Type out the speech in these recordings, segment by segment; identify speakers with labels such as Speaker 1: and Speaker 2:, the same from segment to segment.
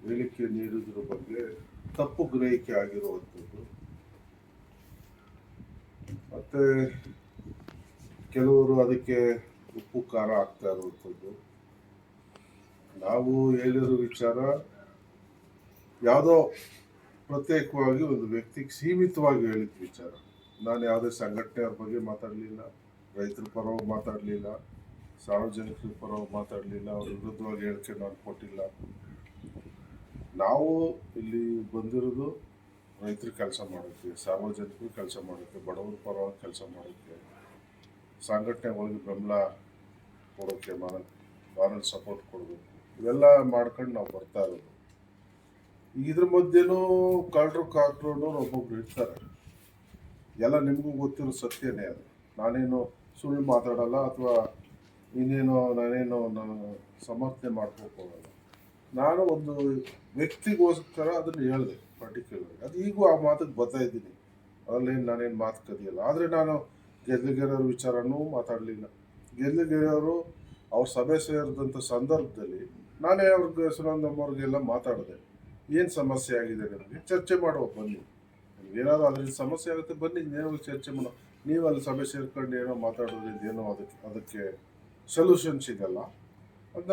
Speaker 1: ಹೇಳಿಕೆ ನೀಡಿದ್ರ ಬಗ್ಗೆ ತಪ್ಪು ಗ್ರಹಿಕೆ ಆಗಿರುವಂಥದ್ದು. ಮತ್ತೆ ಕೆಲವರು ಅದಕ್ಕೆ ಉಪ್ಪು ಖಾರ ಆಗ್ತಾ ಇರುವಂಥದ್ದು. ನಾವು ಹೇಳಿರೋ ವಿಚಾರ ಯಾವುದೋ ಪ್ರತ್ಯೇಕವಾಗಿ ಒಂದು ವ್ಯಕ್ತಿಗೆ ಸೀಮಿತವಾಗಿ ಹೇಳಿದ ವಿಚಾರ. ನಾನು ಯಾವುದೇ ಸಂಘಟನೆಯವ್ರ ಬಗ್ಗೆ ಮಾತಾಡಲಿಲ್ಲ, ರೈತರ ಪರವಾಗಿ ಮಾತಾಡಲಿಲ್ಲ, ಸಾರ್ವಜನಿಕರ ಪರವಾಗಿ ಮಾತಾಡಲಿಲ್ಲ, ಅವ್ರ ವಿರುದ್ಧವಾಗಿ ಹೇಳಿಕೆ ನಾನು ಕೊಟ್ಟಿಲ್ಲ. ನಾವು ಇಲ್ಲಿ ಬಂದಿರೋದು ರೈತರ ಕೆಲಸ ಮಾಡೋಕ್ಕೆ, ಸಾರ್ವಜನಿಕರು ಕೆಲಸ ಮಾಡೋಕ್ಕೆ, ಬಡವರ ಪರವಾಗಿ ಕೆಲಸ ಮಾಡೋಕ್ಕೆ, ಸಂಘಟನೆಗಳಿಗೆ ಬೆಂಬಲ ಕೊಡೋಕ್ಕೆ, ಮಾರಲ್ ಸಪೋರ್ಟ್ ಕೊಡಬೇಕು, ಇವೆಲ್ಲ ಮಾಡ್ಕೊಂಡು ನಾವು ಬರ್ತಾ ಇರೋದು. ಇದ್ರ ಮಧ್ಯೆನೂ ಕಳ್ಳರು ಕಾಕ್ರು ಒಬ್ಬೊಬ್ರು ಇರ್ತಾರೆ. ಎಲ್ಲ ನಿಮಗೂ ಗೊತ್ತಿರೋ ಸತ್ಯನೇ ಅದು. ನಾನೇನು ಸುಳ್ಳು ಮಾತಾಡಲ್ಲ ಅಥವಾ ನಾನೇನು ಸಮರ್ಥನೆ ಮಾಡ್ಕೋಕ್ ಹೋಗಲ್ಲ. ನಾನು ಒಂದು ವ್ಯಕ್ತಿಗೋಸ್ಕರ ಅದನ್ನು ಹೇಳಿದೆ ಪರ್ಟಿಕ್ಯುಲರ್. ಅದು ಈಗೂ ಆ ಮಾತಿಗೆ ಬರ್ತಾ ಇದ್ದೀನಿ, ಅದರಲ್ಲೇನು ನಾನೇನು ಮಾತು ಕದಿಯಲ್ಲ. ಆದರೆ ನಾನು ಗೆದ್ಲಿಗೆರೆಯವ್ರ ವಿಚಾರನೂ ಮಾತಾಡಲಿಲ್ಲ. ಗೆದ್ಲಿಗೆರೆಯವರು ಅವ್ರ ಸಭೆ ಸೇರಿದಂಥ ಸಂದರ್ಭದಲ್ಲಿ ನಾನೇ ಅವ್ರಿಗೆ ಸುನಂದಮ್ಮವ್ರಿಗೆಲ್ಲ ಮಾತಾಡಿದೆ. ಏನು ಸಮಸ್ಯೆ ಆಗಿದೆ ನಿಮಗೆ, ಚರ್ಚೆ ಮಾಡುವ ಬನ್ನಿ, ಏನಾದ್ರು ಅದರಿಂದ ಸಮಸ್ಯೆ ಆಗುತ್ತೆ ಬನ್ನಿ, ಏನೋ ಚರ್ಚೆ ಮಾಡೋ. ನೀವು ಅಲ್ಲಿ ಸಭೆ ಸೇರ್ಕೊಂಡು ಏನೋ ಮಾತಾಡೋದ್ರಿಂದ ಏನೋ ಅದಕ್ಕೆ ಸೊಲ್ಯೂಷನ್ ಸಿಗಲ್ಲ ಅಂತ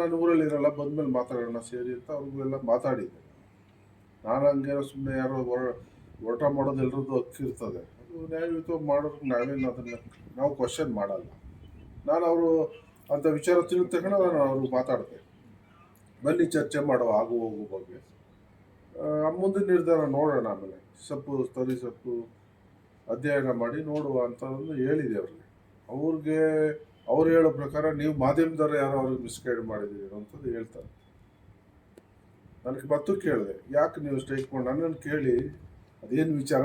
Speaker 1: ನಾನು ಊರಲ್ಲಿ ಇರಲ್ಲ, ಬಂದ್ಮೇಲೆ ಮಾತಾಡೋಣ ಸೇರಿ ಅಂತ ಅವ್ರಿಗೆಲ್ಲ ಮಾತಾಡಿದ್ದೆ. ನಾನು ಹಂಗೇನೋ ಸುಮ್ಮನೆ ಯಾರೋ ಓಟ ಮಾಡೋದು ಎಲ್ರದ್ದು ಹಕ್ಕಿರ್ತದೆ, ಅದು ನ್ಯಾಯಯುತವಾಗಿ ಮಾಡೋದಕ್ಕೆ ನಾವೇನು ಅದನ್ನು ನಾವು ಕ್ವಶನ್ ಮಾಡಲ್ಲ. ನಾನು ಅವರು ಅಂಥ ವಿಚಾರ ತಿಳಿದ ತಕ್ಷಣ ನಾನು ಅವ್ರಿಗೆ ಮಾತಾಡಿದೆ, ಬನ್ನಿ ಚರ್ಚೆ ಮಾಡುವ ಆಗು ಹೋಗು ಬಗ್ಗೆ, ಮುಂದಿನ ನಿರ್ಧಾರ ನೋಡೋಣ, ಆಮೇಲೆ ಸೊಪ್ಪು ಅಧ್ಯಯನ ಮಾಡಿ ನೋಡುವ ಅಂತ ಹೇಳಿದೆ ಅವ್ರಿಗೆ. ಅವ್ರು ಹೇಳೋ ಪ್ರಕಾರ ನೀವು ಮಾಧ್ಯಮದವ್ರು ಯಾರೋ ಅವ್ರಿಗೆ ಮಿಸ್ಗೈಡ್ ಮಾಡಿದ್ದೀರಿ ಅಂತಂದು ಹೇಳ್ತಾರೆ. ನನಗೆ ಮತ್ತು ಕೇಳಿದೆ, ಯಾಕೆ ನೀವು ಸ್ಟ್ರೈಕ್ ಮಾಡಿ ನನ್ನನ್ನು ಕೇಳಿ ಅದೇನು ವಿಚಾರ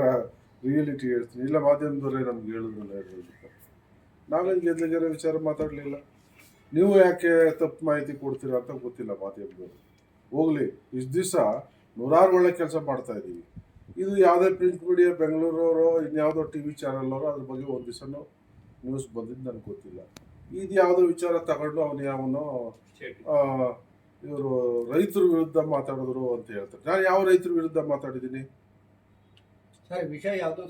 Speaker 1: ರಿಯಾಲಿಟಿ ಹೇಳ್ತೀನಿ, ಇಲ್ಲ ಮಾಧ್ಯಮದವರೇ ನಮ್ಗೆ ಹೇಳಿದ್ರಲ್ಲ ಹೇಳ್ತಾರೆ. ನಾವೇನು ಗೆದ್ಲಿಗೆರೆ ವಿಚಾರ ಮಾತಾಡಲಿಲ್ಲ. ನೀವು ಯಾಕೆ ತಪ್ಪು ಮಾಹಿತಿ ಕೊಡ್ತೀರಾ ಅಂತ ಗೊತ್ತಿಲ್ಲ ಮಾಧ್ಯಮದವರು. ಹೋಗ್ಲಿ, ಇಷ್ಟು ದಿವಸ ನೂರಾರು ಒಳ್ಳೆ ಕೆಲಸ ಮಾಡ್ತಾ ಇದ್ದೀವಿ. ಇದು ಯಾವುದೇ ಪ್ರಿಂಟ್ ಮೀಡಿಯಾ ಬೆಂಗಳೂರವರು ಇನ್ಯಾವುದೋ ಟಿ ವಿ ಚಾನಲ್ನವರು ಅದ್ರ ಬಗ್ಗೆ ಒಂದು ದಿವಸನೂ ನ್ಯೂಸ್ ಬಂದಿದ್ದು ನನಗೆ ಗೊತ್ತಿಲ್ಲ. ಇದು ಯಾವುದೋ ವಿಚಾರ ತಗೊಂಡು ಯಾವನೋ ಇವರು ರೈತರ ವಿರುದ್ಧ ಮಾತಾಡಿದ್ರು ಅಂತ ಹೇಳ್ತಾರೆ. ನಾನು ಯಾವ ರೈತರ ವಿರುದ್ಧ ಮಾತಾಡಿದ್ದೀನಿ?
Speaker 2: ಸರ್, ವಿಷಯ ಯಾವುದು